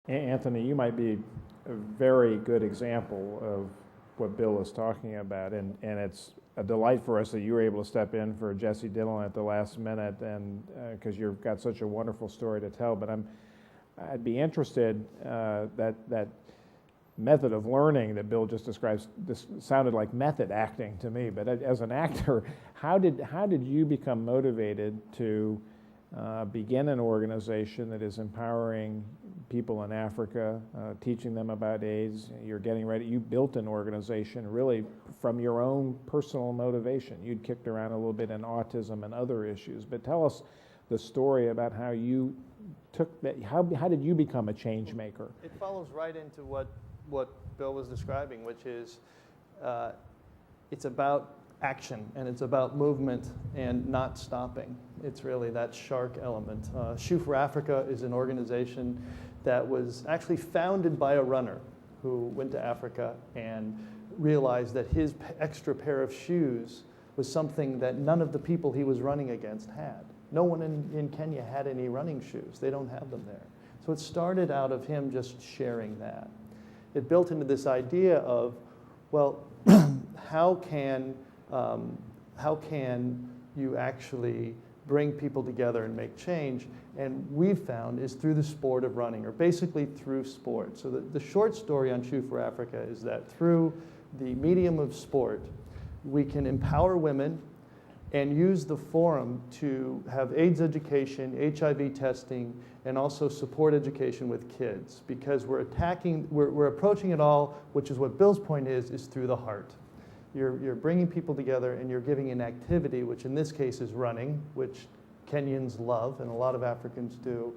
Anthony, you might be a very good example of what Bill is talking about, and it's a delight for us that you were able to step in for Jesse Dillon at the last minute, and because you've got such a wonderful story to tell. But I'd be interested that method of learning that Bill just describes. This sounded like method acting to me. But as an actor, how did you become motivated to begin an organization that is empowering people in Africa, teaching them about AIDS? You're getting ready. You built an organization really from your own personal motivation. You'd kicked around a little bit in autism and other issues, but tell us the story about how you took that. How did you become a change maker? It follows right into what Bill was describing, which is it's about action, and it's about movement and not stopping. It's really that shark element. Shoe for Africa is an organization that was actually founded by a runner who went to Africa and realized that his extra pair of shoes was something that none of the people he was running against had. No one in Kenya had any running shoes. They don't have them there. So it started out of him just sharing that. It built into this idea of, well, how can you actually bring people together and make change? And we've found is through the sport of running, or basically through sport. So the short story on Shoe for Africa is that through the medium of sport, we can empower women and use the forum to have AIDS education, HIV testing, and also support education with kids, because we're approaching it all, which is what Bill's point is through the heart. You're bringing people together and you're giving an activity, which in this case is running, which Kenyans love and a lot of Africans do,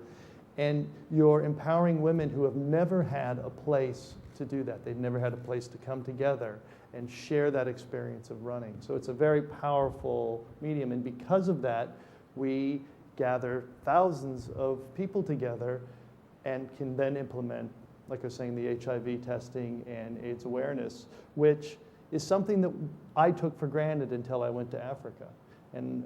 and you're empowering women who have never had a place to do that. They've never had a place to come together and share that experience of running. So it's a very powerful medium, and because of that, we gather thousands of people together and can then implement, like I was saying, the HIV testing and AIDS awareness, which is something that I took for granted until I went to Africa. And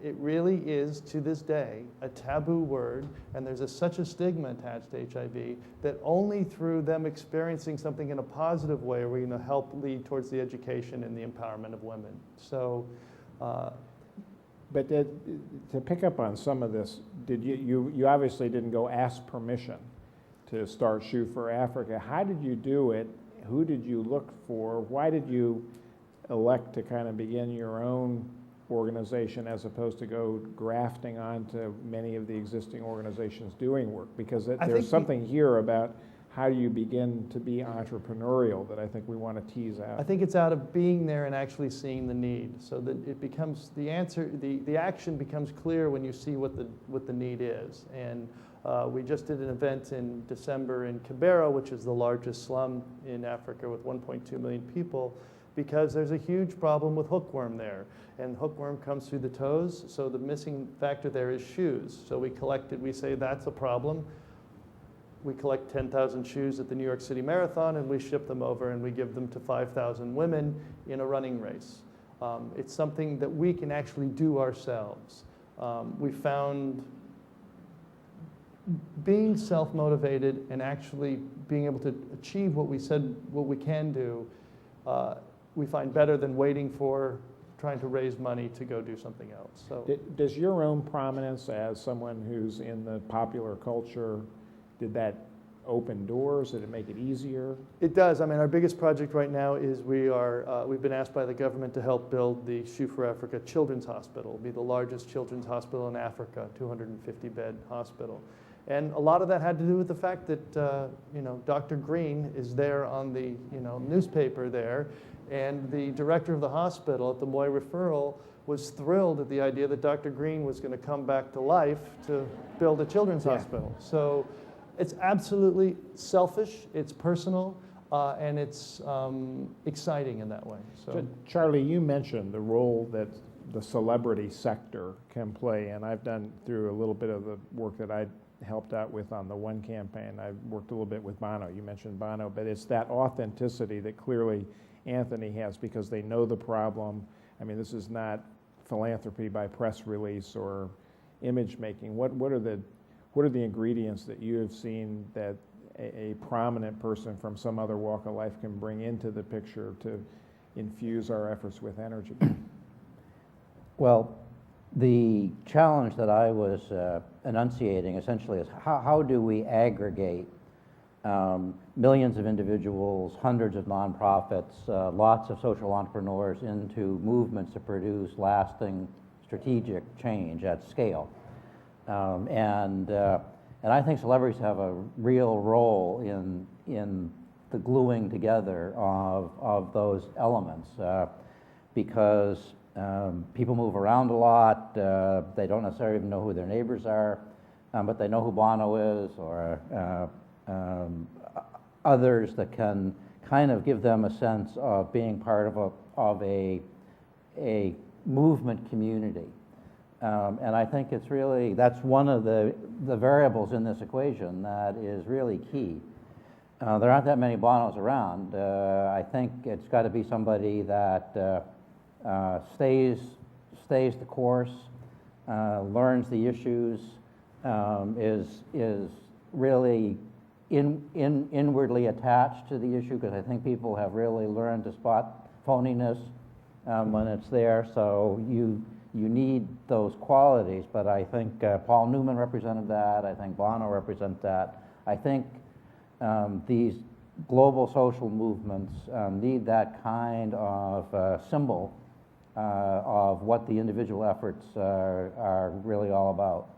it really is, to this day, a taboo word, and there's such a stigma attached to HIV that only through them experiencing something in a positive way are we going to help lead towards the education and the empowerment of women. So, but to pick up on some of this, did you obviously didn't go ask permission to start Shoe for Africa. How did you do it? Who did you look for? Why did you elect to kind of begin your own organization as opposed to go grafting onto many of the existing organizations doing work? Because there's something here about how do you begin to be entrepreneurial that I think we want to tease out. I think it's out of being there and actually seeing the need, so that it becomes the answer. The action becomes clear when you see what the need is. And we just did an event in December in Kibera, which is the largest slum in Africa with 1.2 million people, because there's a huge problem with hookworm there. And hookworm comes through the toes, so the missing factor there is shoes. So we say that's a problem. We collect 10,000 shoes at the New York City Marathon, and we ship them over, and we give them to 5,000 women in a running race. It's something that we can actually do ourselves. We found being self-motivated and actually being able to achieve what we can do, we find better than waiting for trying to raise money to go do something else. So, does your own prominence as someone who's in the popular culture, did that open doors? Did it make it easier? It does. I mean, our biggest project right now is we've been asked by the government to help build the Shoe for Africa Children's Hospital. It'll be the largest children's hospital in Africa, 250-bed hospital. And a lot of that had to do with the fact that Dr. Green is there on the newspaper there, and the director of the hospital at the Moy Referral was thrilled at the idea that Dr. Green was going to come back to life to build a children's hospital. So it's absolutely selfish, it's personal, and it's exciting in that way. So, Charlie, you mentioned the role that the celebrity sector can play, and I've done through a little bit of the work that I helped out with on the One campaign. I've worked a little bit with Bono. You mentioned Bono, but it's that authenticity that clearly Anthony has, because they know the problem. I mean, this is not philanthropy by press release or image making. What are the ingredients that you have seen that a prominent person from some other walk of life can bring into the picture to infuse our efforts with energy. Well, the challenge that I was enunciating essentially is how do we aggregate millions of individuals, hundreds of nonprofits, lots of social entrepreneurs into movements to produce lasting strategic change at scale. And I think celebrities have a real role in the gluing together of those elements because people move around a lot. They don't necessarily even know who their neighbors are, but they know who Bono is, or others that can kind of give them a sense of being part of a movement community. And I think it's really, that's one of the variables in this equation that is really key. There aren't that many Bonos around. I think it's got to be somebody that stays the course, learns the issues, is really inwardly attached to the issue, because I think people have really learned to spot phoniness when it's there. So you need those qualities, but I think Paul Newman represented that. I think Bono represents that. I think these global social movements need that kind of symbol of what the individual efforts are really all about.